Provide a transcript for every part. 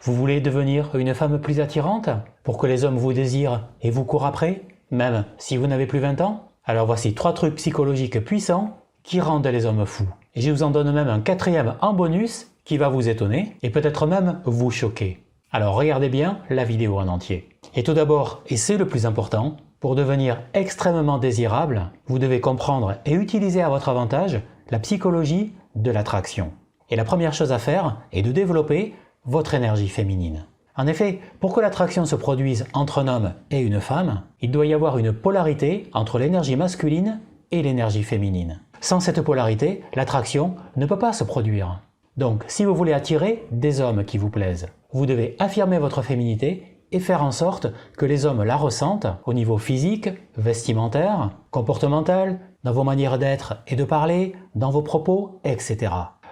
Vous voulez devenir une femme plus attirante pour que les hommes vous désirent et vous courent après, même si vous n'avez plus 20 ans? Alors voici 3 trucs psychologiques puissants qui rendent les hommes fous. Et je vous en donne même un 4e en bonus qui va vous étonner et peut-être même vous choquer. Alors regardez bien la vidéo en entier. Et tout d'abord, et c'est le plus important, pour devenir extrêmement désirable, vous devez comprendre et utiliser à votre avantage la psychologie de l'attraction. Et la première chose à faire est de développer votre énergie féminine. En effet, pour que l'attraction se produise entre un homme et une femme, il doit y avoir une polarité entre l'énergie masculine et l'énergie féminine. Sans cette polarité, l'attraction ne peut pas se produire. Donc, si vous voulez attirer des hommes qui vous plaisent, vous devez affirmer votre féminité et faire en sorte que les hommes la ressentent au niveau physique, vestimentaire, comportemental, dans vos manières d'être et de parler, dans vos propos, etc.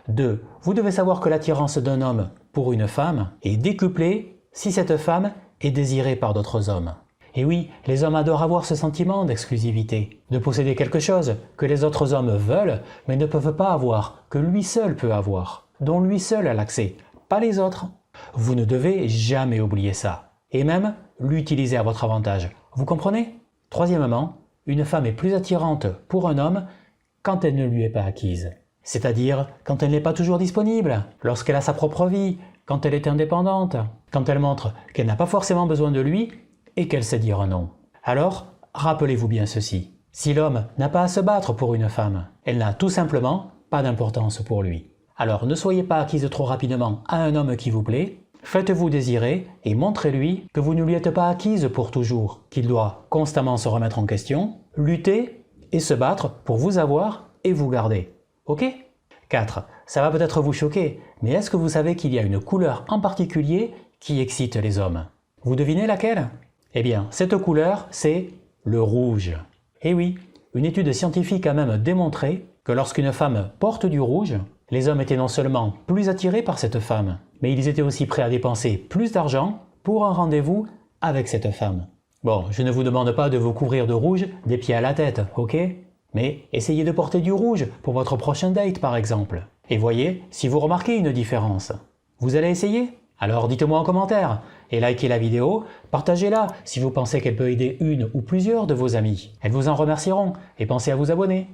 2. Vous devez savoir que l'attirance d'un homme pour une femme est décuplée si cette femme est désirée par d'autres hommes. Et oui, les hommes adorent avoir ce sentiment d'exclusivité, de posséder quelque chose que les autres hommes veulent mais ne peuvent pas avoir, que lui seul peut avoir, dont lui seul a l'accès, pas les autres. Vous ne devez jamais oublier ça, et même l'utiliser à votre avantage. Vous comprenez? Troisièmement, une femme est plus attirante pour un homme quand elle ne lui est pas acquise. C'est-à-dire quand elle n'est pas toujours disponible, lorsqu'elle a sa propre vie, quand elle est indépendante, quand elle montre qu'elle n'a pas forcément besoin de lui et qu'elle sait dire non. Alors, rappelez-vous bien ceci. Si l'homme n'a pas à se battre pour une femme, elle n'a tout simplement pas d'importance pour lui. Alors ne soyez pas acquise trop rapidement à un homme qui vous plaît, faites-vous désirer et montrez-lui que vous ne lui êtes pas acquise pour toujours, qu'il doit constamment se remettre en question, lutter et se battre pour vous avoir et vous garder. Ok? 4. Ça va peut-être vous choquer, mais est-ce que vous savez qu'il y a une couleur en particulier qui excite les hommes? Vous devinez laquelle? Eh bien, cette couleur, c'est le rouge. Et oui, une étude scientifique a même démontré que lorsqu'une femme porte du rouge, les hommes étaient non seulement plus attirés par cette femme, mais ils étaient aussi prêts à dépenser plus d'argent pour un rendez-vous avec cette femme. Bon, je ne vous demande pas de vous couvrir de rouge des pieds à la tête, ok? Mais essayez de porter du rouge pour votre prochain date par exemple. Et voyez si vous remarquez une différence. Vous allez essayer? Alors dites-moi en commentaire et likez la vidéo, partagez-la si vous pensez qu'elle peut aider une ou plusieurs de vos amis. Elles vous en remercieront et pensez à vous abonner.